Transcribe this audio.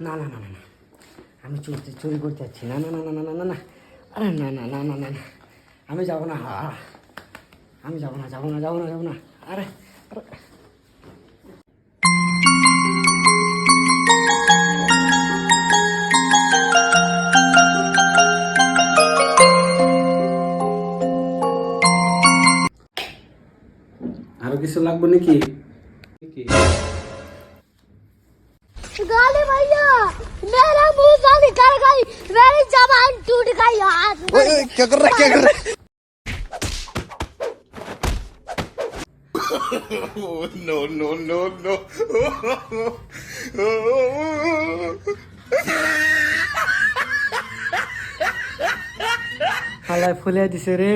না না না না না, আমি চুরি করতে যাচ্ছি, না না না না না না না না, আরে না না না না না না, আমি যাবো না, আমি যাবো না যাবো না যাবো না যাবো না, আরে আরে আরো কিছু লাগবে নাকি? गाली भैया मेरा मुंह गाली कर गई, मेरी जबान टूट गई यार। क्या कर रहा है, क्या कर रहा है? No no no no. হালায় ফুলে দিছে রে।